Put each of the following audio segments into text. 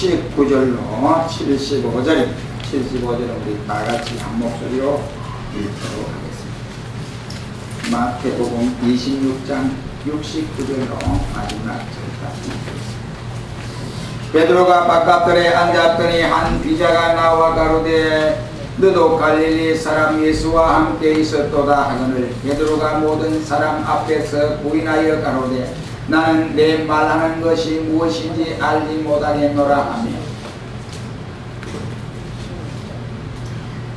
69절로 75절, 75절은 우리 다같이 한 목소리로 읽도록 하겠습니다. 마태복음 26장 69절로 마지막 절까지 읽겠습니다. 베드로가 바깥들에 앉았더니 한 비자가 나와 가로되 너도 갈릴리 사람 예수와 함께 있었도다 하거늘 베드로가 모든 사람 앞에서 부인하여 가로되 나는 내 말하는 것이 무엇인지 알지 못하겠노라 하며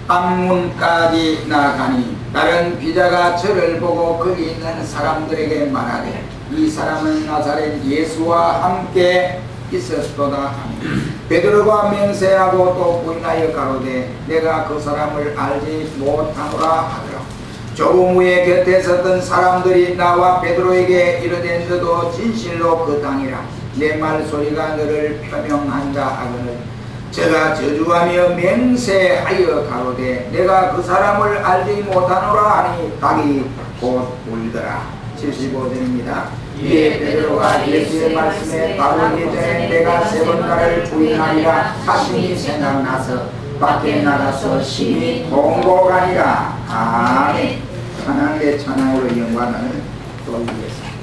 앞문까지 나아가니 다른 비자가 저를 보고 거기 있는 사람들에게 말하되 이 사람은 나사렛 예수와 함께 있었도다 하며 베드로가 맹세하고 또 부인하여 가로되 내가 그 사람을 알지 못하노라 하더라. 조금 후에 곁에 섰던 사람들이 나와 베드로에게 이르되 너도 진실로 그 당이라 내 말소리가 너를 표명한다 하거늘 저가 저주하며 맹세하여 가로되 내가 그 사람을 알지 못하노라 하니 닭이 곧 울더라. 75절입니다. 이에 베드로가 예수의 말씀에 따르기 전에 내가 세 번 나를 부인하리라 하심이 생각나서 밖에 나가서 심히 통곡하니라. 아멘. 하나님의 찬양으로 영광을 돌리겠습니다.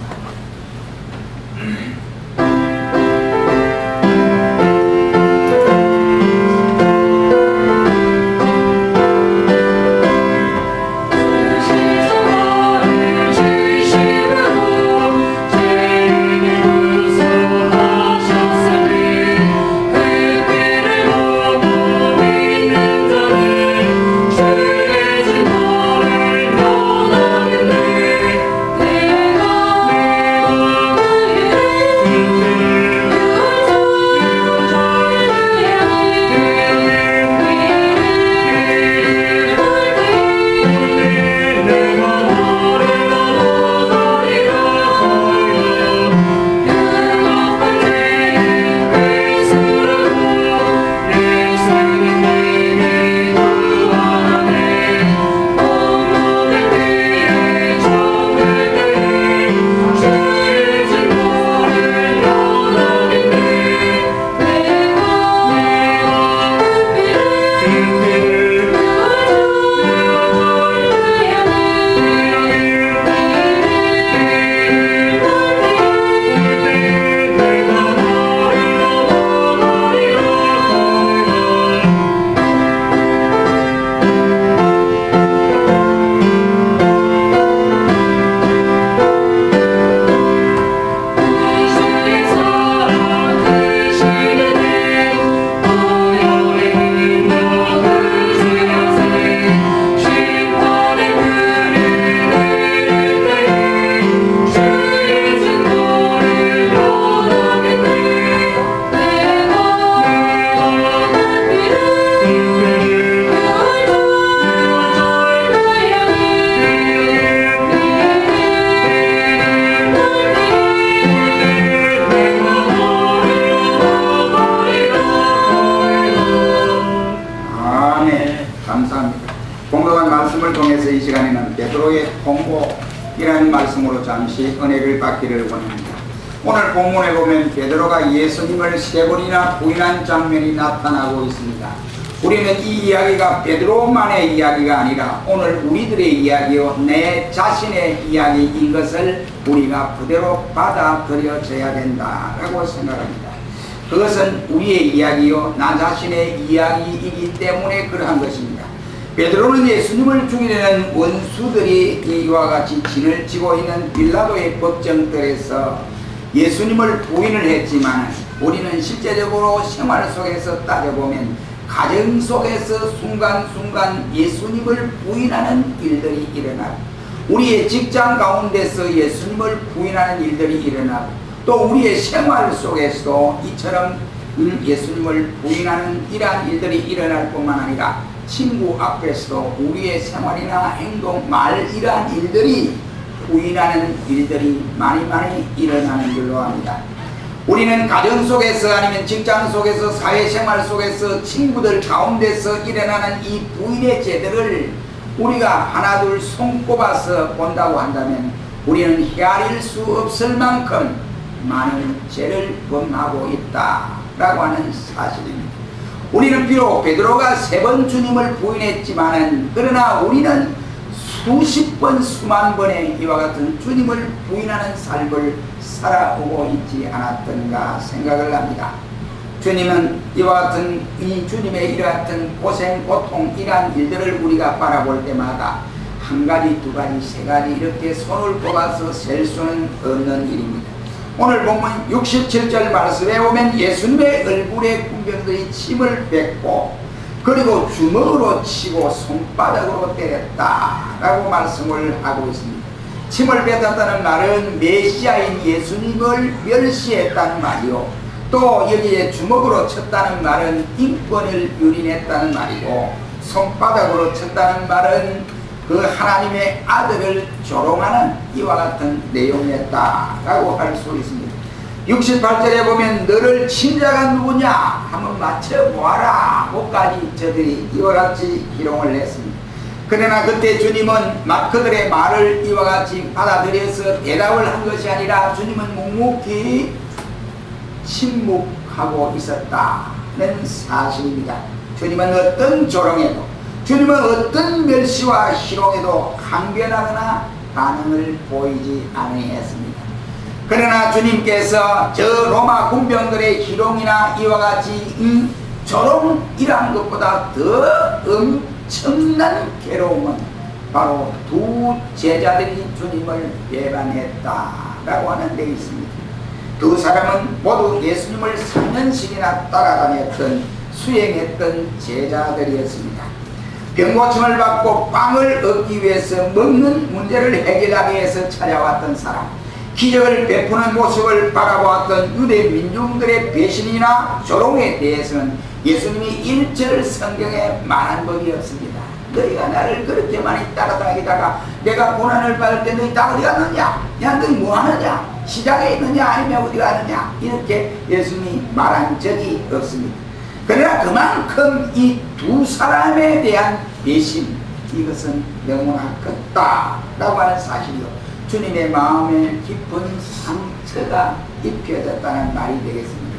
잠시 은혜를 받기를 원합니다. 오늘 본문에 보면 베드로가 예수님을 세 번이나 부인한 장면이 나타나고 있습니다. 우리는 이 이야기가 베드로만의 이야기가 아니라 오늘 우리들의 이야기요 내 자신의 이야기인 것을 우리가 그대로 받아들여져야 된다라고 생각합니다. 그것은 우리의 이야기요 나 자신의 이야기이기 때문에 그러한 것입니다. 베드로는 예수님을 죽이려는 원수들이 이와 같이 진을 치고 있는 빌라도의 법정들에서 예수님을 부인을 했지만 우리는 실제적으로 생활 속에서 따져보면 가정 속에서 순간순간 예수님을 부인하는 일들이 일어나고 우리의 직장 가운데서 예수님을 부인하는 일들이 일어나고 또 우리의 생활 속에서도 이처럼 예수님을 부인하는 이러한 일들이 일어날 뿐만 아니라 친구 앞에서도 우리의 생활이나 행동, 말 이러한 일들이 부인하는 일들이 많이 일어나는 줄로 압니다. 우리는 가정 속에서 아니면 직장 속에서 사회생활 속에서 친구들 가운데서 일어나는 이 부인의 죄들을 우리가 하나둘 손꼽아서 본다고 한다면 우리는 헤아릴 수 없을 만큼 많은 죄를 범하고 있다 라고 하는 사실입니다. 우리는 비록 베드로가 3번 주님을 부인했지만은, 그러나 우리는 수십 번 수만 번의 이와 같은 주님을 부인하는 삶을 살아오고 있지 않았던가 생각을 합니다. 주님은 이와 같은 이 주님의 이와 같은 고생, 고통, 이러한 일들을 우리가 바라볼 때마다 한 가지, 두 가지, 세 가지 이렇게 손을 꼽아서 셀 수는 없는 일입니다. 오늘 본문 67절 말씀에 보면 예수님의 얼굴에 군병들이 침을 뱉고 그리고 주먹으로 치고 손바닥으로 때렸다 라고 말씀을 하고 있습니다. 침을 뱉었다는 말은 메시아인 예수님을 멸시했다는 말이요, 또 여기에 주먹으로 쳤다는 말은 인권을 유린했다는 말이고, 손바닥으로 쳤다는 말은 그 하나님의 아들을 조롱하는 이와 같은 내용이었다라고 할 수 있습니다. 68절에 보면 너를 친 자가 누구냐 한번 맞춰보아라 고까지 저들이 이와 같이 기롱을 했습니다. 그러나 그때 주님은 그들의 말을 이와 같이 받아들여서 대답을 한 것이 아니라 주님은 묵묵히 침묵하고 있었다는 사실입니다. 주님은 어떤 조롱에도, 주님은 어떤 멸시와 희롱에도 항변하거나 반응을 보이지 아니했습니다. 그러나 주님께서 저 로마 군병들의 희롱이나 이와 같이 조롱이란 것보다 더 엄청난 괴로움은 바로 두 제자들이 주님을 배반했다라고 하는 데 있습니다. 두 사람은 모두 예수님을 3년씩이나 따라다녔던, 수행했던 제자들이었습니다. 병고침을 받고 빵을 얻기 위해서 먹는 문제를 해결하기 위해서 찾아왔던 사람, 기적을 베푸는 모습을 바라보았던 유대 민중들의 배신이나 조롱에 대해서는 예수님이 1절 성경에 말한 법이 없습니다. 너희가 나를 그렇게 많이 따라다니다가 내가 고난을 받을 때 너희 다 어디 갔느냐? 야 너희 뭐하느냐? 시장에 있느냐? 아니면 어디 가느냐? 이렇게 예수님이 말한 적이 없습니다. 그러나 그만큼 이 두 사람에 대한 배신, 이것은 너무나 컸다라고 하는 사실이요, 주님의 마음에 깊은 상처가 입혀졌다는 말이 되겠습니다.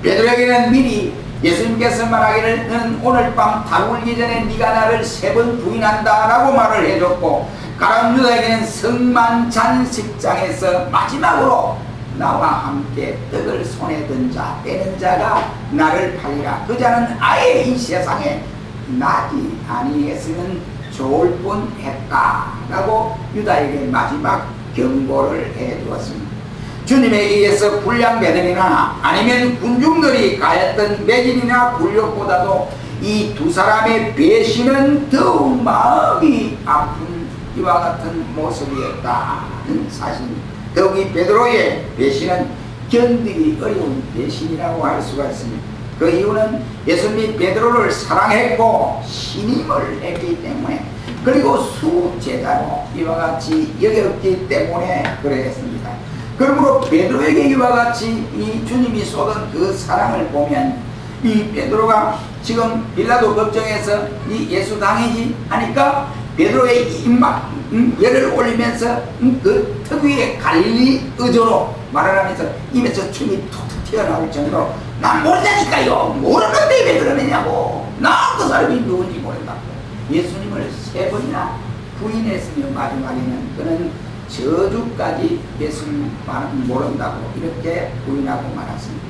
베드로에게는 미리 예수님께서 말하기를 너는 오늘 밤 달 울기 전에 네가 나를 3번 부인한다 라고 말을 해줬고, 가룟 유다에게는 성만찬식장에서 마지막으로 나와 함께 떡을 손에 든 자, 떼는 자가 나를 팔리라. 그 자는 아예 이 세상에 나지 아니했으면 좋을 뻔했다 라고 유다에게 마지막 경고를 해주었습니다. 주님에 의해서 불량배들이나 아니면 군중들이 가했던 매질이나 굴욕보다도 이 두 사람의 배신은 더욱 마음이 아픈 이와 같은 모습이었다는 사실입니다. 더욱이 베드로의 배신은 견디기 어려운 배신이라고 할 수가 있습니다. 그 이유는 예수님이 베드로를 사랑했고 신임을 했기 때문에, 그리고 수제자로 이와 같이 여겼기 때문에 그랬습니다. 그러므로 베드로에게 이와 같이 이 주님이 쏟은 그 사랑을 보면, 이 베드로가 지금 빌라도 법정에서 이 예수 당이지 하니까 베드로의 입막 열을 올리면서 그 특유의 갈릴리 의조로 말을 하면서 입에서 춤이 툭툭 튀어나올 정도로 난 모르다니까요, 모르는데 왜 그러느냐고, 나 그 사람이 누군지 모른다고 예수님을 3번이나 부인했으며 마지막에는 그는 저주까지 예수님 모른다고 이렇게 부인하고 말았습니다.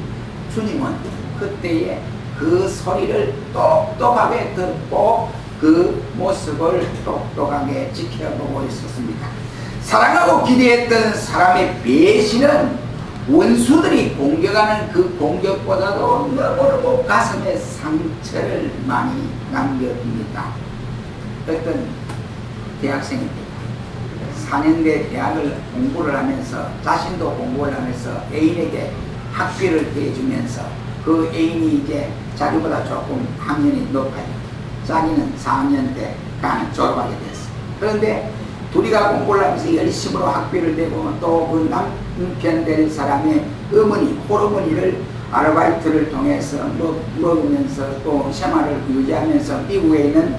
주님은 그때에 그 소리를 똑똑하게 듣고 그 모습을 똑똑하게 지켜보고 있었습니다. 사랑하고 기대했던 사람의 배신은 원수들이 공격하는 그 공격보다도 너무너무 가슴에 상처를 많이 남겨둡니다. 어떤 대학생입니다. 4년대 대학을 공부를 하면서, 자신도 공부를 하면서 애인에게 학비를 대주면서 그 애인이 이제 자기보다 조금 학년이 높아요. 자기는 4학년 때 졸업하게 됐어요. 그런데 둘이가 공부를 하면서 열심으로 학비를 대고 또 그 남편 될 사람의 어머니, 홀어머니를 아르바이트를 통해서 먹으면서 또 생활을 유지하면서 미국에 있는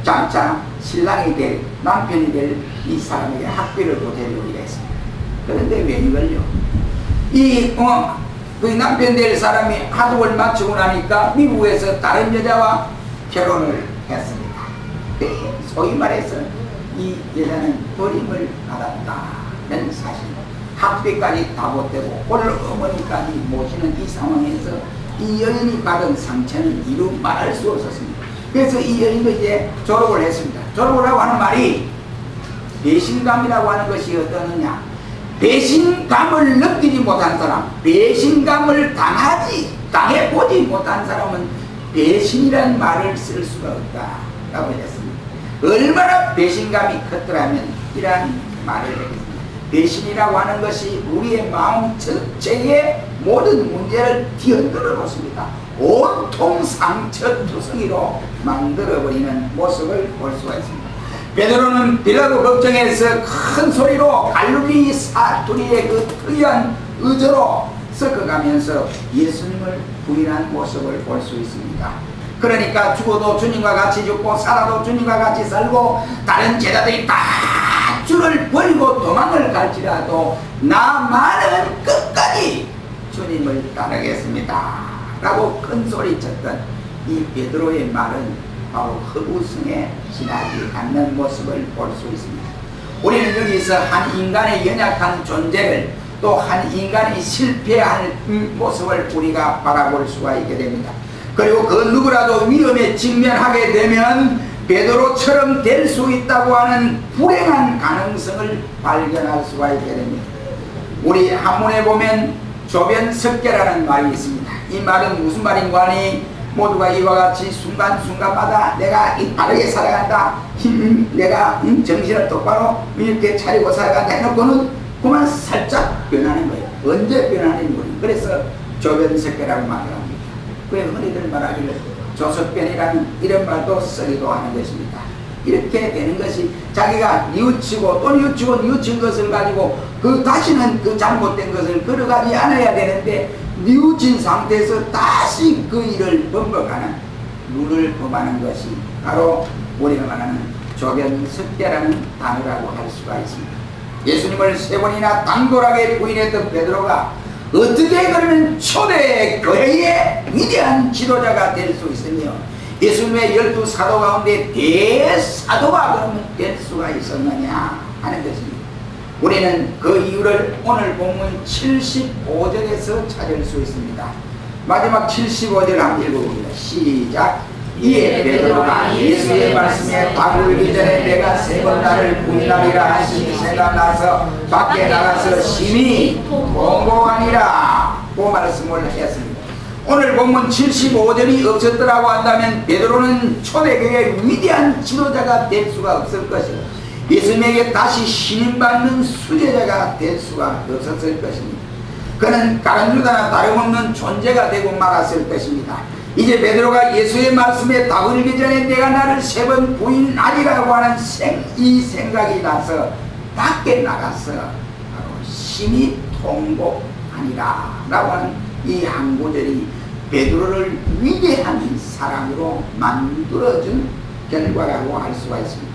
장차 신랑이 될, 남편이 될 이 사람에게 학비를 보태주기로 했습니다. 그런데 웬걸요? 이 그 남편 될 사람이 하숙을 마치고 나니까 미국에서 다른 여자와 결혼을 했습니다. 소위 말해서 이 여자는 버림을 받았다는 사실, 학비까지 다 못되고 오늘 어머니까지 모시는 이 상황에서 이 여인이 받은 상처는 이루 말할 수 없었습니다. 그래서 이 여인도 이제 졸업을 했습니다. 졸업을 하고 하는 말이 배신감이라고 하는 것이 어떠느냐, 배신감을 느끼지 못한 사람, 배신감을 당해보지 못한 사람은 배신이라는 말을 쓸 수가 없다라고 했습니다. 얼마나 배신감이 컸더라면 이러한 말을 했습니다. 배신이라고 하는 것이 우리의 마음 전체의 모든 문제를 뒤흔들어 놓습니다. 온통 상처투성이로 만들어버리는 모습을 볼 수가 있습니다. 베드로는 빌라도 걱정해서 큰 소리로 갈릴리 사투리의 그 특이한 의저로 섞어가면서 예수님을 부인한 모습을 볼 수 있습니다. 그러니까 죽어도 주님과 같이 죽고 살아도 주님과 같이 살고 다른 제자들이 다 주를 버리고 도망을 갈지라도 나만은 끝까지 주님을 따르겠습니다 라고 큰 소리 쳤던 이 베드로의 말은 바로 허구성에 지나지 않는 모습을 볼 수 있습니다. 우리는 여기서 한 인간의 연약한 존재를, 또 한 인간이 실패할 모습을 우리가 바라볼 수가 있게 됩니다. 그리고 그 누구라도 위험에 직면하게 되면 베드로처럼 될 수 있다고 하는 불행한 가능성을 발견할 수가 있게 됩니다. 우리 한문에 보면 조변석계라는 말이 있습니다. 이 말은 무슨 말인가 하니 모두가 이와 같이 순간순간마다 내가 바르게 살아간다, 내가 정신을 똑바로 이렇게 차리고 살아간다 해놓고는 그만 살짝 변하는 거예요. 언제 변하는 거예요. 그래서 조변석계라고 말을 합니다. 왜 흔히들 말하기를 조석변이라는 이런 말도 쓰기도 하는 것입니다. 이렇게 되는 것이 자기가 뉘우치고 또 뉘우친 것을 가지고 다시는 그 잘못된 것을 걸어가지 않아야 되는데 뉘우친 상태에서 다시 그 일을 번복하는, 룰을 범하는 것이 바로 우리가 말하는 조변석계라는 단어라고 할 수가 있습니다. 예수님을 3번이나 당돌하게 부인했던 베드로가 어떻게 그러면 초대 교회의 위대한 지도자가 될 수 있으며 예수님의 12사도 가운데 대사도가 그러면 될 수가 있었느냐 하는 것입니다. 우리는 그 이유를 오늘 본문 75절에서 찾을 수 있습니다. 마지막 75절 한번 읽어봅니다. 시작. 이에 베드로가 예수의 말씀에 답을 울기 전에 내가 3번 나를 부인하리라 하시니 생각나서 밖에 나가서 심히 공고하니라 그 말씀을 했습니다. 오늘 본문 75절이 없었더라고 한다면 베드로는 초대교회의 위대한 지도자가 될 수가 없을 것이고 예수님에게 다시 신임받는 수제자가 될 수가 없었을 것입니다. 그는 다른 유다나 다름없는 존재가 되고 말았을 것입니다. 이제 베드로가 예수의 말씀에 답을 이기 전에 내가 나를 3번 부인하리라고 하는 이 생각이 나서 밖에 나가서 바로 심히 통곡하니라 라고 하는 이 한 구절이 베드로를 위대한 사람으로 만들어준 결과라고 할 수가 있습니다.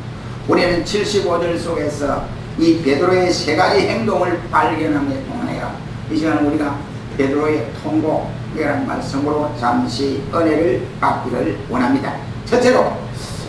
우리는 75절 속에서 이 베드로의 3가지 행동을 발견함에 동안에요. 이 시간 우리가 베드로의 통곡이라는 말씀으로 잠시 은혜를 받기를 원합니다. 첫째로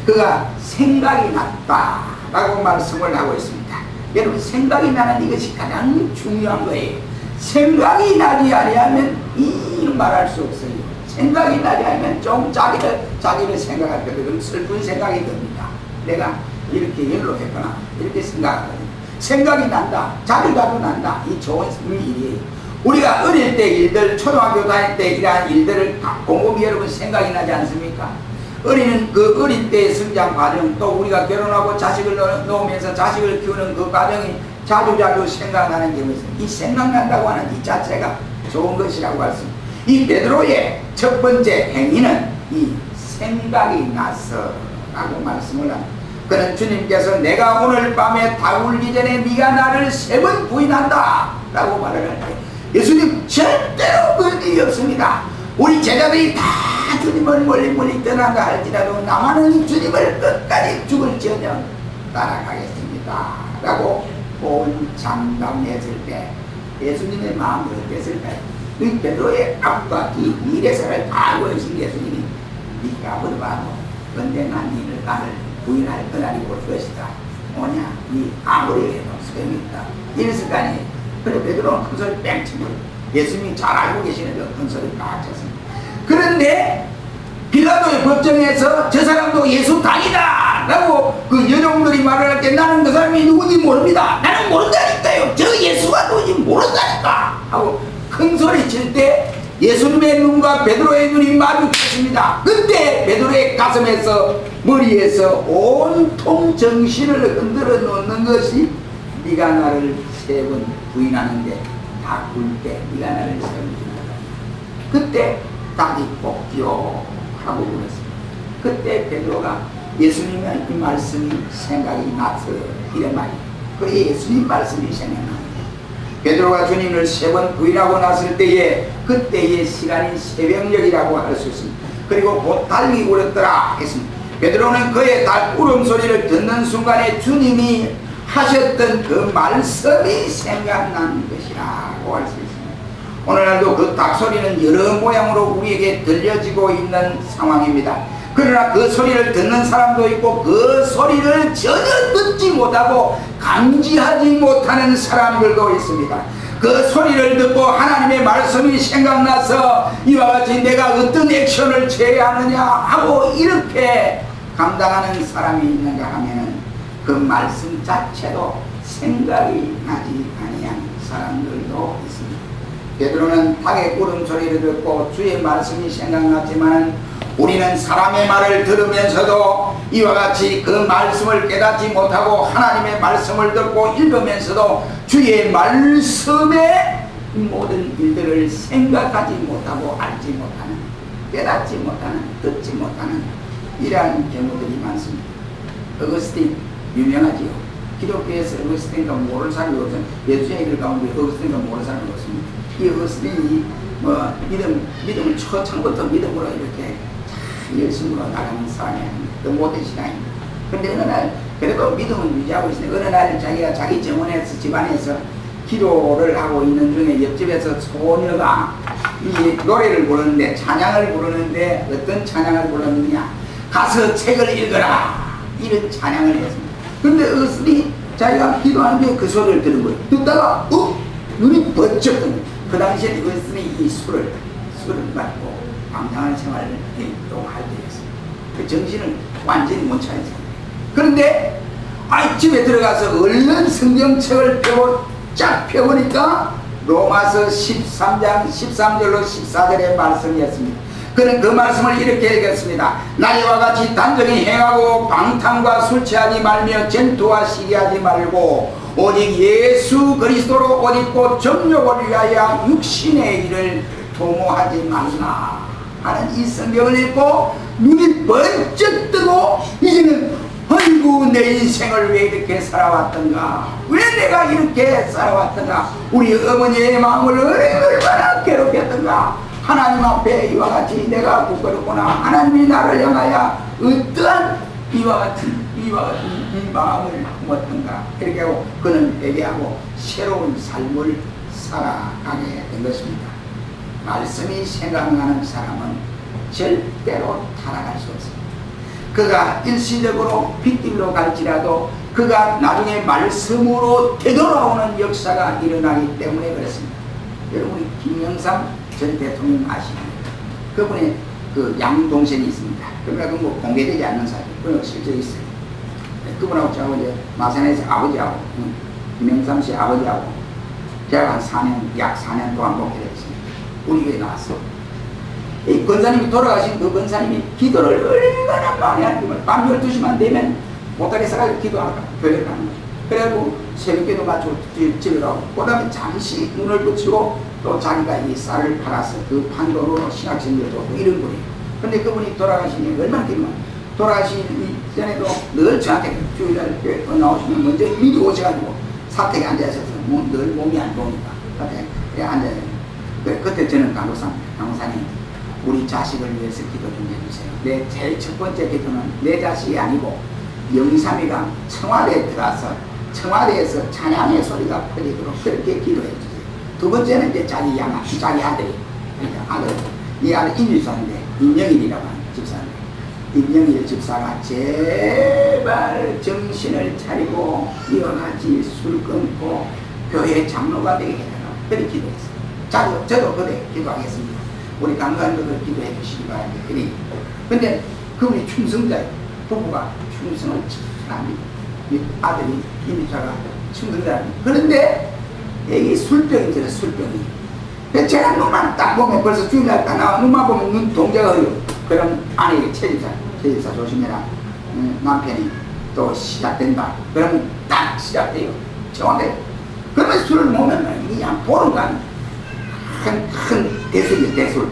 그가 생각이 났다라고 말씀을 하고 있습니다. 여러분, 생각이 나는 이것이 가장 중요한 거예요. 생각이 나지 아니하면 이는 말할 수 없어요. 생각이 나지 않으면 좀 자기를 생각할 때 좀 슬픈 생각이 듭니다. 내가 이렇게 연로했구나 이렇게 생각하거든요. 생각이 난다, 자기가도 난다. 이 좋은 일이에요. 우리가 어릴 때 일들, 초등학교 다닐 때 이러한 일들을 곰곰이 여러분 생각이 나지 않습니까? 그 어린 때의 성장 과정, 또 우리가 결혼하고 자식을 놓으면서 자식을 키우는 그 과정이 자주 생각나는 경우 있습니다. 이 생각난다고 하는 이 자체가 좋은 것이라고 할 수 있습니다. 이 베드로의 첫 번째 행위는 이 생각이 나서 라고 말씀을 합니다. 그는 주님께서 내가 오늘 밤에 다 울기 전에 네가 나를 3번 부인한다 라고 말을 할 때 예수님 절대로 그런 일이 없습니다. 우리 제자들이 다 주님을 멀리 떠나가 할지라도 나만은 주님을 끝까지 죽을지언정 따라가겠습니다 라고 온 장담했을 때 예수님의 마음이 어땠을까요? 이 베드로의 앞과 뒤 미래사를 다 알고 계신 예수님이 네가 물어봐도 근데 나를 부인할 그날이 올 것이다. 뭐냐? 이 아무리 해도 소용이 있다. 이랬을 거 아니에요. 그래 베드로는 큰 소리 뺑 치고 예수님이 잘 알고 계시는데 큰 소리 막 쳤습니다. 그런데 빌라도의 법정에서 저 사람도 예수 당이다 라고 그 여종들이 말을 할 때 나는 그 사람이 누군지 모릅니다. 나는 모른다니까요. 저 예수가 누군지 모른다니까 하고 큰 소리 칠 때 예수님의 눈과 베드로의 눈이 마주쳤습니다. 그때 베드로의 가슴에서 머리에서 온통 정신을 흔들어 놓는 것이 네가 나를 3번 부인하는데 다 굴 때 네가 나를 3번 부인한다. 그때 다리 뽑기요 하고 그랬습니다. 그때 베드로가 예수님의 이 말씀이 생각이 나서 이런 말이에요. 그래 예수님 말씀이 생각납니다. 베드로가 주님을 3번 부인하고 났을 때에 그때의 시간이 새벽녘이라고 할 수 있습니다. 그리고 곧 달기 울었더라 했습니다. 베드로는 그의 울음소리를 듣는 순간에 주님이 하셨던 그 말씀이 생각난 것이라고 할 수 있습니다. 오늘날도 그 닭소리는 여러 모양으로 우리에게 들려지고 있는 상황입니다. 그러나 그 소리를 듣는 사람도 있고 그 소리를 전혀 듣지 못하고 감지하지 못하는 사람들도 있습니다. 그 소리를 듣고 하나님의 말씀이 생각나서 이와 같이 내가 어떤 액션을 취해야 하느냐 하고 이렇게 감당하는 사람이 있는가 하면 그 말씀 자체도 생각이 나지 아니한 사람들도 있습니다. 베드로는 닭의 울음소리를 듣고 주의 말씀이 생각났지만 우리는 사람의 말을 들으면서도 이와 같이 그 말씀을 깨닫지 못하고 하나님의 말씀을 듣고 읽으면서도 주의 말씀의 모든 일들을 생각하지 못하고 알지 못하는, 깨닫지 못하는, 듣지 못하는 이러한 경우들이 많습니다. 어거스틴 유명하지요. 기독교에서 어거스틴과 모르는 사람이 없어요. 예수의 길 가운데 어거스틴과 모르는 사람이 없습니다. 이 어거스틴이 믿음을 초창부터 믿음으로 이렇게 열심으로 나가는 사람이 아닙니다. 또 못된 신앙입니다. 그런데 어느 날 그래도 믿음은 유지하고 있으니까 어느 날 자기가 자기 정원에서 집안에서 기도를 하고 있는 중에 옆집에서 소녀가 이 노래를 부르는데 찬양을 부르는데 어떤 찬양을 불렀느냐 가서 책을 읽어라 이런 찬양을 했습니다. 그런데 어스니 자기가 기도하는데 그 소리를 들은 거예요. 듣다가 눈이 번쩍 뜨는 거예요. 그 당시에 어스니 이 술을 갖고 방탕한 생활을 또 할 때였습니다. 그 정신을 완전히 못 차렸습니다. 그런데 집에 들어가서 얼른 성경책을 쫙 펴보니까 로마서 13장 13절로 14절의 말씀이었습니다. 그는 그 말씀을 이렇게 읽었습니다. 나이와 같이 단정히 행하고 방탕과 술 취하지 말며 전투와 시기하지 말고 오직 예수 그리스도로 옷 입고 정욕을 위하여 육신의 일을 도모하지 말라 하는 이 성경을 읽고 눈이 번쩍 뜨고 이제는 아이고 내 인생을 왜 이렇게 살아왔던가, 왜 내가 이렇게 살아왔던가, 우리 어머니의 마음을 얼마나 괴롭혔던가, 하나님 앞에 이와 같이 내가 부끄럽구나, 하나님이 나를 향하여 어떠한 이와 같은 이 마음을 품었던가, 이렇게 하고 그는 회개하고 새로운 삶을 살아가게 된 것입니다. 말씀이 생각나는 사람은 절대로 타락할 수 없습니다. 그가 일시적으로 빗길로 갈지라도 그가 나중에 말씀으로 되돌아오는 역사가 일어나기 때문에 그렇습니다. 여러분이 김영삼 전 대통령 아십니까? 그분의 그 양동생이 있습니다. 그러니까 그 뭐 공개되지 않는 사실, 그건 실제 있어요. 그분하고 저하고 이제 마산에서 아버지하고 김영삼 씨 아버지하고 제가 한 약 4년 동안 목회했습니다. 우리 교회에 나왔어. 이 권사님이 돌아가신 그 권사님이 기도를 얼마나 많이 하는 밤 12시만 되면 못하게서 가지고 기도하러 교회를 가는 거예요. 그래가지고 새벽기도 마치고 집에 가고 그 다음에 잠시 눈을 붙이고 또 자기가 이 쌀을 팔아서 그 판돈으로 신학생들 줬고 이런 분이에요. 근데 그분이 돌아가시니 얼마나 기도만 돌아가시기 전에도 늘 저한테 주일날 교회 나오시면 먼저 미리 오셔가지고 사택에 앉아있어서 늘 몸이 안 좋으니까 사택에 앉아요. 그때 저는 강사님 우리 자식을 위해서 기도 좀 해주세요. 내 제일 첫 번째 기도는 내 자식이 아니고 영삼이가 청와대에 들어가서 청와대에서 찬양의 소리가 퍼지도록 그렇게 기도해 주세요. 두 번째는 이제 자기 아들이, 그러니까 이 아들 임집사인데, 임영일이라고 하는 집사인데, 임영일 집사가 제발 정신을 차리고 이와 같이 술 끊고 교회 장로가 되게 해달라고 그렇게 기도했어요. 저도 그때 기도하겠습니다. 우리 강사님들 기도해 주시기 바랍니다. 근데 그분이 충성자예요. 부부가 충성을 합니다. 아들이 임집사가 충성자입니다. 그런데 여기 술병이 들어, 술병이. 제가 눈만 딱 보면 벌써 주일날 딱 나와, 눈만 보면 눈 동자가 어려워. 그럼 아내에게 최집사 조심해라. 남편이 또 시작된다. 그러면 딱 시작돼요. 정확해. 그러면 술을 먹으면 그냥 보는 건 큰 대술이에요, 대술.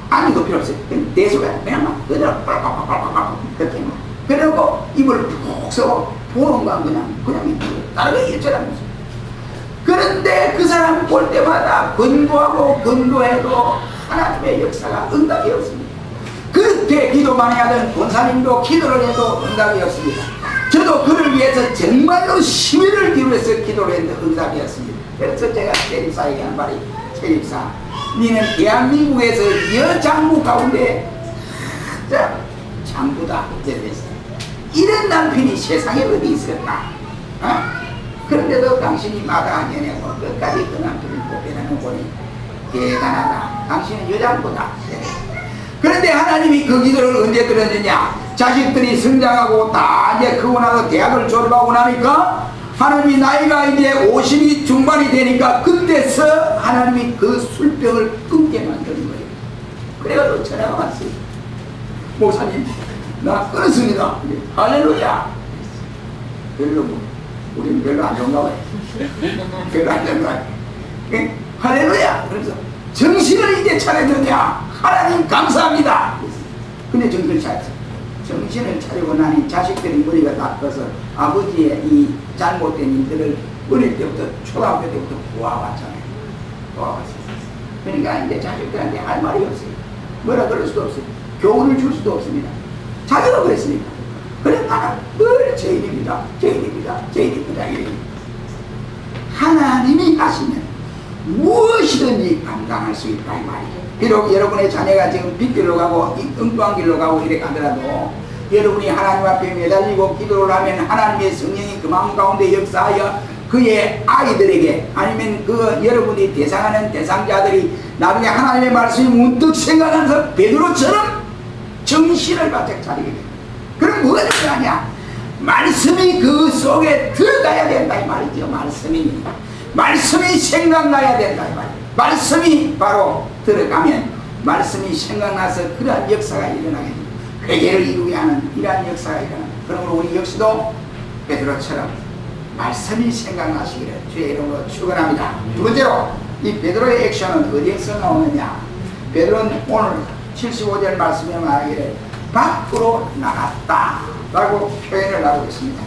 아니도 필요 없어요. 그냥 대술이야. 그냥 막 그대로 빡빡빡빡빡 그렇게 막. 그러고 입을 푹 써 보는 건 그냥 다른 거 일처럼 없어요. 그런데 그 사람 볼 때마다 권고하고 권고해도 하나님의 역사가 응답이 없습니다. 그렇게 기도 많이 하던 권사님도 기도를 해도 응답이 없습니다. 저도 그를 위해서 정말로 시위를 기울여서 기도를 했는데 응답이 없습니다. 그래서 제가 최집사에게 한 말이, 최집사, 니는 대한민국에서 여장부 가운데 장부다. 이런 남편이 세상에 어디 있을까? 그런데도 당신이 마다하냐고 끝까지 그 남편을 보배하는 거 보니 대단하다. 당신은 여장부다. 그런데 하나님이 그 기도를 언제 들었느냐? 자식들이 성장하고 다 이제 크고 나서 대학을 졸업하고 나니까 하나님이 나이가 이제 50이 중반이 되니까 그때서 하나님이 그 술병을 끊게 만드는 거예요. 그래가지고 전화가 왔어요. 목사님, 나 끊었습니다. 할렐루야. 우리는 별로 안 좋은가 봐요. 별로 안 좋은가 봐요. 할렐루야. 그래서 정신을 이제 차렸느냐? 하나님 감사합니다. 근데 정신을 차렸어요. 정신을 차리고 나니 자식들이 머리가 다 커서 아버지의 이 잘못된 일들을 어릴 때부터 초등학교 때부터 보아왔잖아요. 보아왔어요. 그러니까 이제 자식들한테 할 말이 없어요. 뭐라 그럴 수도 없어요. 교훈을 줄 수도 없습니다. 자기가 그랬으니까. 그래 나는 늘 죄인입니다. 죄인입니다. 죄인입니다. 하나님이 하시면 무엇이든지 감당할 수 있다 이 말이에요. 비록 여러분의 자녀가 지금 빗길로 가고 엉뚱한 길로 가고 이래 가더라도 여러분이 하나님 앞에 매달리고 기도를 하면 하나님의 성령이 그 마음 가운데 역사하여 그의 아이들에게 아니면 그 여러분이 대상하는 대상자들이 나중에 하나님의 말씀이 문득 생각하면서 베드로처럼 정신을 바짝 차리게 됩니다. 그럼 뭐가 중요하냐? 말씀이 그 속에 들어가야 된다 이 말이죠. 말씀이 생각나야 된다 이 말이에요. 말씀이 바로 들어가면 말씀이 생각나서 그러한 역사가 일어나게 됩니다. 회개를 이루게 하는 이러한 역사가 일어납니다. 그러므로 우리 역시도 베드로처럼 말씀이 생각나시기를 주의 이름으로 축원합니다. 두 번째로 이 베드로의 액션은 어디에서 나오느냐? 베드로는 오늘 75절 말씀에 말하기를 밖으로 나갔다 라고 표현을 하고 있습니다.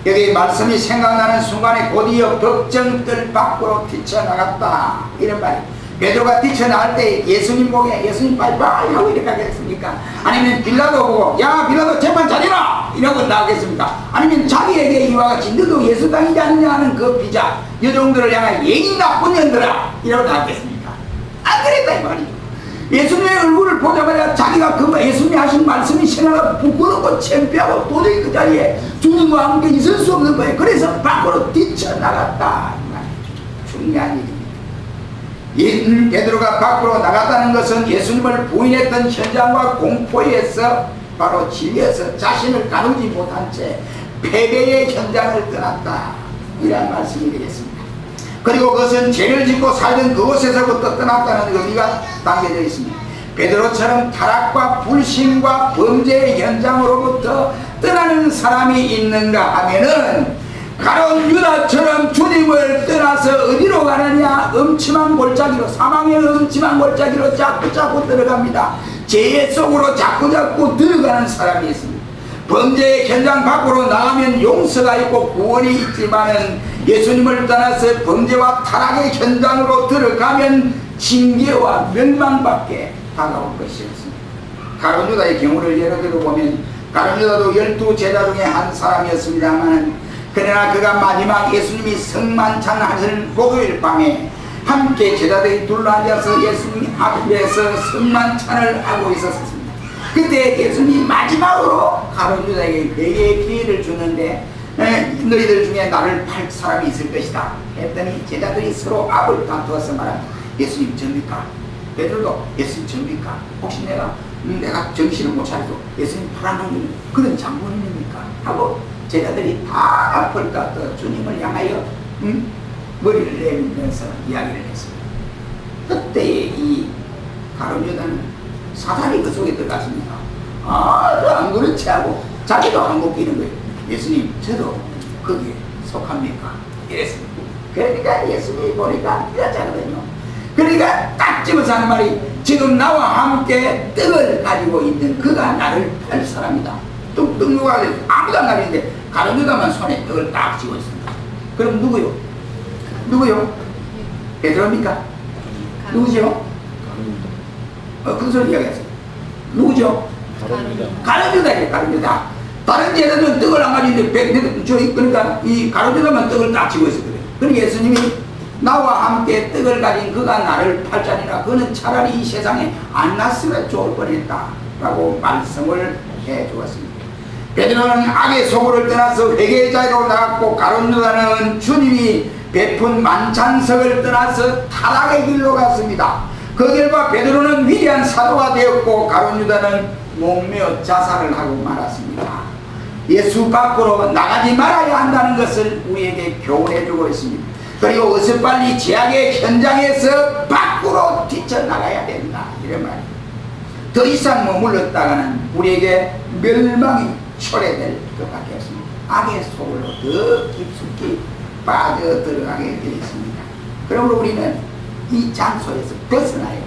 여기 말씀이 생각나는 순간에 곧이어 걱정들 밖으로 뛰쳐나갔다 이런 말이에요. 베드로가 뛰쳐나갈 때 예수님 보게 예수님 빨리빨리 하고 이렇게 하겠습니까? 아니면 빌라도 보고 야 빌라도 재판 차리라 이러고 나오겠습니까? 아니면 자기에게 이와 같이 너도 예수 당이지 않느냐 하는 그 비자 여종들을 향해 예인 나쁜 년들아 이러고 나오겠습니까? 안 그랬다 이 말이죠. 예수님의 얼굴을 보자마자 자기가 그 예수님이 하신 말씀이 생각하고 부끄럽고 창피하고 도저히 그 자리에 주님과 함께 있을 수 없는 거예요. 그래서 밖으로 뛰쳐나갔다. 중요한 일입니다. 베드로가 밖으로 나갔다는 것은 예수님을 부인했던 현장과 공포에서 바로 질려서 자신을 가누지 못한 채 패배의 현장을 떠났다. 이런 말씀이 되겠습니다. 그리고 그것은 죄를 짓고 살던 그곳에서부터 떠났다는 의미가 담겨져 있습니다. 베드로처럼 타락과 불신과 범죄의 현장으로부터 떠나는 사람이 있는가 하면은 가룟 유다처럼 주님을 떠나서 어디로 가느냐? 엄침한 골짜기로, 사망의 엄침한 골짜기로 자꾸 들어갑니다. 죄의 속으로 자꾸 들어가는 사람이 있습니다. 범죄의 현장 밖으로 나가면 용서가 있고 구원이 있지만은 예수님을 떠나서 범죄와 타락의 현장으로 들어가면 징계와 멸망밖에 다가올 것이 없습니다. 가룟 유다의 경우를 예로 들어보면 가룟 유다도 12제자 중에 한 사람이었습니다만 그러나 그가 마지막 예수님이 성만찬 하시는 목요일 밤에 함께 제자들이 둘러앉아서 예수님 앞에서 성만찬을 하고 있었습니다. 그때 예수님 마지막으로 가룟 유다에게 회개의 기회를 주는데 너희들 중에 나를 팔 사람이 있을 것이다 했더니 제자들이 서로 앞을 다투어서 말합니다. 예수님 접니까? 베드로도 예수님 접니까? 혹시 내가 정신을 못 차려도 예수님 팔아먹는 그런 장본인입니까? 하고 제자들이 다 앞을 다투어 주님을 향하여 머리를 내밀면서 이야기를 했습니다. 그때 이 가룟 유다는 사단이 그 속에 들어갔습니다. 안 그렇지 하고 자기도 안 먹기는 거예요. 예수님 저도 거기에 속합니까? 이랬습니다. 그러니까 예수님이 보니까 이랬잖아요. 그러니까 딱 집어서 하는 말이 지금 나와 함께 떡을 가지고 있는 그가 나를 팔 사람이다. 뚝뚝 누가 아무도 안 가리는데 가룟 유다만 손에 떡을 딱 쥐고 있습니다. 그럼 누구요? 누구요? 베드로입니까? 누구죠? 그 소리 이야기했어요. 누구죠? 가룟 유다예요. 가룟 유다. 다른 제자들은 떡을 안 가지는데 그러니까 이 가룟 유다만 떡을 딱 쥐고 있었거든요. 그러니까 예수님이 나와 함께 떡을 가진 그가 나를 팔자니라. 그는 차라리 이 세상에 안 났으면 좋을 뻔했다 라고 말씀을 해 주었습니다. 베드로는 악의 소굴을 떠나서 회개의 자리로 나갔고 가룟 유다는 주님이 베푼 만찬석을 떠나서 타락의 길로 갔습니다. 그 결과 베드로는 위대한 사도가 되었고 가룟 유다는 목매어 자살을 하고 말았습니다. 예수 밖으로 나가지 말아야 한다는 것을 우리에게 교훈해 주고 있습니다. 그리고 어서 빨리 죄악의 현장에서 밖으로 뛰쳐나가야 된다 이런 말입니다. 더 이상 머물렀다가는 우리에게 멸망이 초래될 것밖에 없습니다. 악의 속으로 더 깊숙이 빠져들어가게 되어 있습니다. 그러므로 우리는 이 장소에서 벗어나야 돼요.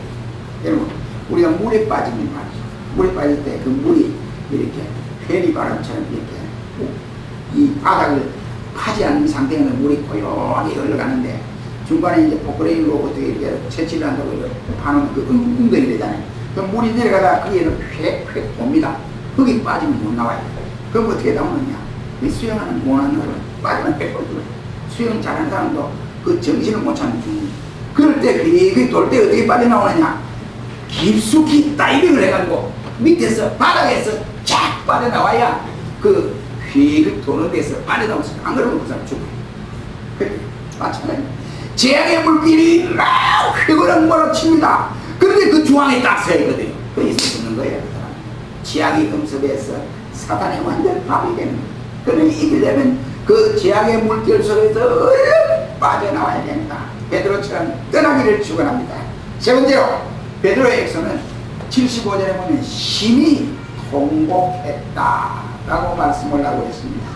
여러분 우리가 물에 빠지면 말이죠. 물에 빠질 때 그 물이 이렇게 회리 바람처럼 이렇게 이 바닥을 파지 않는 상태에는 물이 고요하게 흘러가는데 중간에 이제 포크레인으로 어떻게 이렇게 채취를 한다고 이렇게 파는 그 웅덩이 되잖아요. 그럼 물이 내려가다 거기에는 휙휙 옵니다. 거기 빠지면 못 나와요. 그럼 어떻게 나오느냐? 이 수영하는 원한으로 빠지면 100% 수영 잘하는 사람도 그 정신을 못 찾는 중입니다. 그럴 때 그 돌 때 어떻게 빠져나오느냐? 깊숙이 다이빙을 해가지고 밑에서 바닥에서 쫙 빠져나와야 그 휙 도는 데서 빠져나올 수 있어요. 안 그러면 그 사람 죽어요. 그래 마찬가지로 재앙의 물길이 막 휘거럭 몰아칩니다. 그런데 그 중앙에 딱 서 있거든요. 거기서 죽는 거예요. 그 사람. 재앙이 음습해서 사탄의 완전 밥이 되는 거예요. 그러니 이기려면 그 재앙의 물길 속에서 얼른 빠져나와야 된다. 베드로처럼 떠나기를 축원합니다. 세 번째로 베드로의 액서는 75절에 보면 심히 통곡했다 라고 말씀을 하고 있습니다.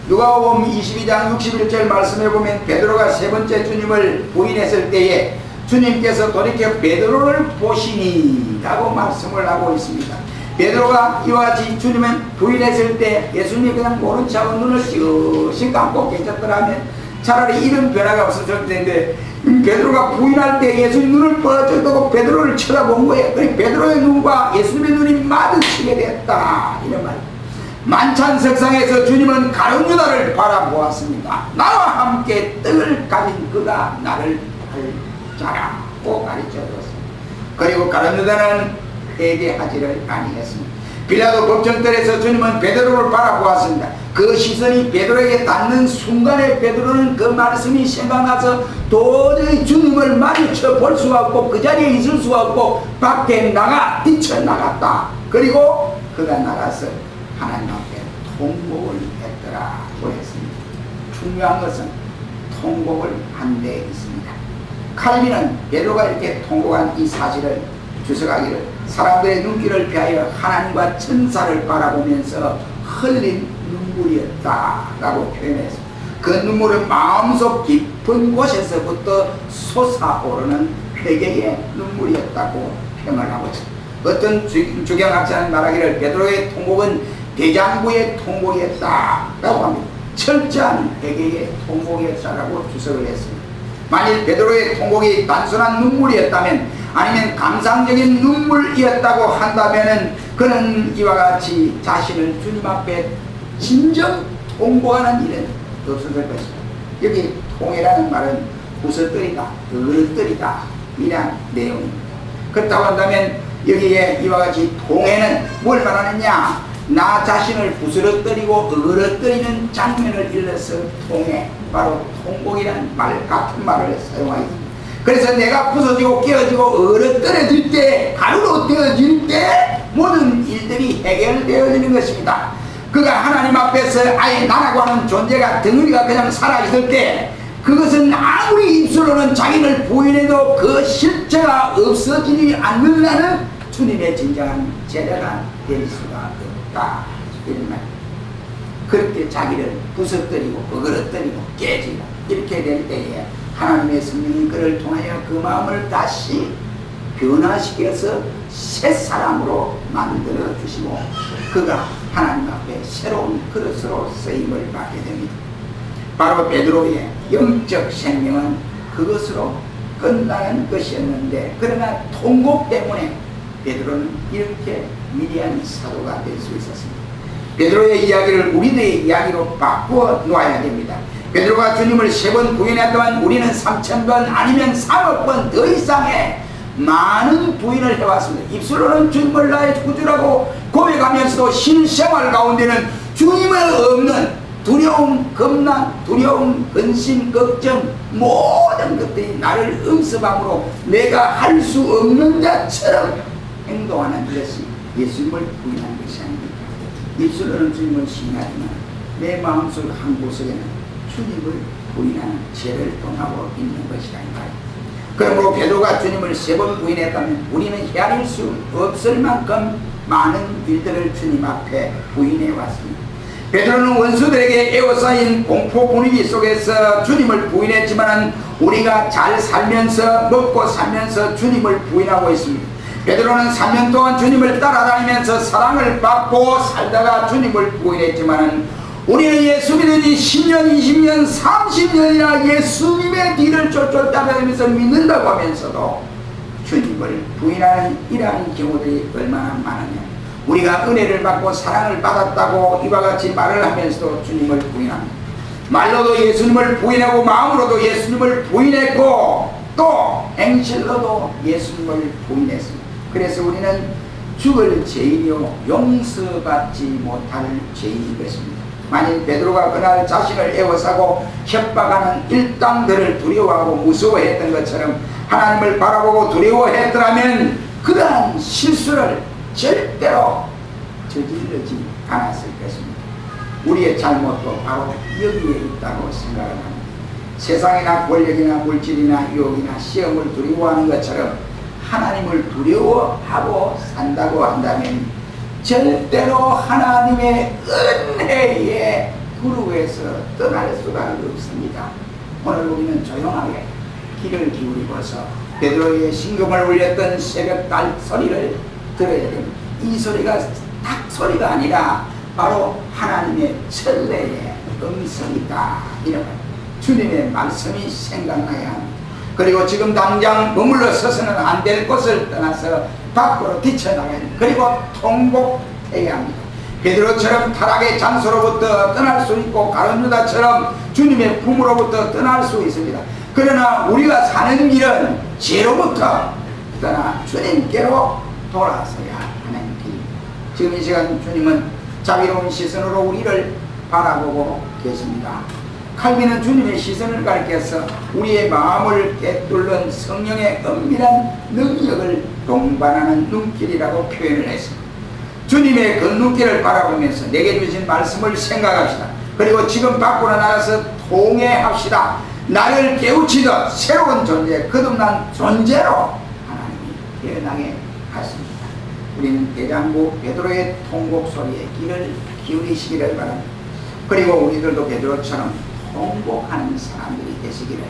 누가복음 22장 61절 말씀에 보면 베드로가 세 번째 주님을 부인했을 때에 주님께서 돌이켜 베드로를 보시니 라고 말씀을 하고 있습니다. 베드로가 이와 같이 주님을 부인했을 때 예수님이 그냥 모른 척하고 눈을 씩 감고 계셨더라면 차라리 이런 변화가 없었을 텐데 베드로가 부인할 때 예수님 눈을 뻗어 뜨고 베드로를 쳐다본 거예요. 그러니 베드로의 눈과 예수님의 눈이 마주치게 됐다 이런 말입니다. 만찬석상에서 주님은 가룟 유다를 바라보았습니다. 나와 함께 떡을 가진 그가 나를 팔자라고 가르쳐 주었습니다. 그리고 가룟 유다는 회개하지를 아니했습니다. 빌라도 법정ter에서 주님은 베드로를 바라보았습니다. 그 시선이 베드로에게 닿는 순간에 베드로는 그 말씀이 생각나서 도저히 주님을 마주쳐 볼 수가 없고 그 자리에 있을 수가 없고 밖에 뛰쳐나갔다. 그리고 그가 나가서 하나님 앞에 통곡을 했더라고 했습니다. 중요한 것은 통곡을 한 데 있습니다. 칼빈은 베드로가 이렇게 통곡한 이 사실을 주석하기를 사람들의 눈길을 피하여 하나님과 천사를 바라보면서 흘린 눈물이었다 라고 표현했습니다. 그 눈물은 마음속 깊은 곳에서부터 솟아오르는 회개의 눈물이었다고 표현을 하고 있습니다. 어떤 주경학자는 말하기를 베드로의 통곡은 대장부의 통곡이었다 라고 합니다. 철저한 회개의 통곡이었다라고 주석을 했습니다. 만일 베드로의 통곡이 단순한 눈물이었다면 아니면 감상적인 눈물이었다고 한다면 그는 이와 같이 자신을 주님 앞에 진정 통곡하는 일은 없었을 것입니다. 여기 통이라는 말은 부서뜨리다, 어그러뜨리다 이런 내용입니다. 그렇다고 한다면 여기에 이와 같이 통해는 뭘 말하느냐? 나 자신을 부스러뜨리고 어그러뜨리는 장면을 일러서 통해, 바로 통곡이라는 말 같은 말을 사용하였습니다. 그래서 내가 부서지고 깨어지고 어그러뜨려질 때, 가루로 되어질 때 모든 일들이 해결되어지는 것입니다. 그가 하나님 앞에서 아예 나라고 하는 존재가, 덩어리가 그냥 살아있을 때, 그것은 아무리 입술로는 자기를 부인해도 그 실체가 없어지지 않는다는 주님의 진정한 제자가 될 수가 없다, 이런 말. 그렇게 자기를 부서뜨리고 어그러뜨리고 깨지고 이렇게 될 때에 하나님의 성령이 그를 통하여 그 마음을 다시 변화시켜서 새 사람으로 만들어 주시고, 그가 하나님 앞에 새로운 그릇으로 쓰임을 받게 됩니다. 바로 베드로의 영적 생명은 그것으로 끝나는 것이었는데, 그러나 통곡 때문에 베드로는 이렇게 위대한 사도가 될 수 있었습니다. 베드로의 이야기를 우리들의 이야기로 바꾸어 놓아야 됩니다. 베드로가 주님을 3번 부인했더만 우리는 3000번 아니면 3억 번 더 이상의 많은 부인을 해왔습니다. 입술로는 주님을 나의 구주라고 고백하면서도 실생활 가운데는 주님을 없는 두려움, 겁난, 두려움, 근심, 걱정, 모든 것들이 나를 응습함으로 내가 할 수 없는 자처럼 행동하는 것이 예수님을 부인하는 것이 아닙니다. 입술로는 주님을 시인하지만 내 마음속 한 곳에는 주님을 부인하는 죄를 범하고 있는 것이다. 그러므로 베드로가 주님을 3번 부인했다면 우리는 헤아릴 수 없을 만큼 많은 일들을 주님 앞에 부인해 왔습니다. 베드로는 원수들에게 에워싸인 공포 분위기 속에서 주님을 부인했지만 우리가 잘 살면서, 먹고 살면서 주님을 부인하고 있습니다. 베드로는 3년 동안 주님을 따라다니면서 사랑을 받고 살다가 주님을 부인했지만 우리는 예수 믿은 지 10년, 20년, 30년이나 예수님의 뒤를 쫄쫄 따라다니면서 믿는다고 하면서도 주님을 부인하는 이러한 경우들이 얼마나 많으냐. 우리가 은혜를 받고 사랑을 받았다고 이와 같이 말을 하면서도 주님을 부인합니다. 말로도 예수님을 부인하고 마음으로도 예수님을 부인했고 또 행실로도 예수님을 부인했습니다. 그래서 우리는 죽을 죄인이요 용서받지 못할 죄인인 것입니다. 만일 베드로가 그날 자신을 애워싸고 협박하는 일당들을 두려워하고 무서워했던 것처럼 하나님을 바라보고 두려워했더라면 그러한 실수를 절대로 저질러지 않았을 것입니다. 우리의 잘못도 바로 여기에 있다고 생각을 합니다. 세상이나 권력이나 물질이나 유혹이나 시험을 두려워하는 것처럼 하나님을 두려워하고 산다고 한다면 절대로 하나님의 은혜의 그루에서 떠날 수가 없습니다. 오늘 우리는 조용하게 귀를 기울이고서 베드로의 신금을 울렸던 새벽달 소리를 들어야 됩니다. 이 소리가 닭 소리가 아니라 바로 하나님의 천례의 음성이다. 이런 주님의 말씀이 생각나야 합니다. 그리고 지금 당장 머물러 서서는 안 될 곳을 떠나서 밖으로 뛰쳐나가야 합니다. 그리고 통곡해야 합니다. 베드로처럼 타락의 장소로부터 떠날 수 있고 가룟유다처럼 주님의 품으로부터 떠날 수 있습니다. 그러나 우리가 사는 길은 죄로부터 떠나 주님께로 돌아서야 하는 길입니다. 지금 이 시간 주님은 자비로운 시선으로 우리를 바라보고 계십니다. 칼빈은 주님의 시선을 가리켜서 우리의 마음을 꿰뚫는 성령의 은밀한 능력을 동반하는 눈길이라고 표현을 했습니다. 주님의 그 눈길을 바라보면서 내게 주신 말씀을 생각합시다. 그리고 지금 밖으로 나가서 통회합시다. 나를 깨우치듯 새로운 존재, 거듭난 존재로 하나님이 태어나게 하십니다. 우리는 대장부 베드로의 통곡 소리에 귀를 기울이시기를 바랍니다. 그리고 우리들도 베드로처럼 통곡하는 사람들이 되시기를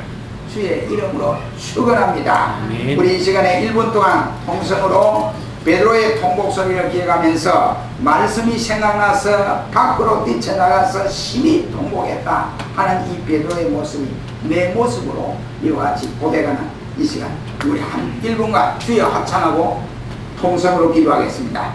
주의 이름으로 축원합니다. 우리 이 시간에 1분 동안 통성으로 베드로의 통곡 소리를 기억하면서 말씀이 생각나서 밖으로 뛰쳐나가서 심히 통곡했다 하는 이 베드로의 모습이 내 모습으로 이와 같이 고백하는 이 시간, 우리 한 1분간 주여 합창하고 통성으로 기도하겠습니다.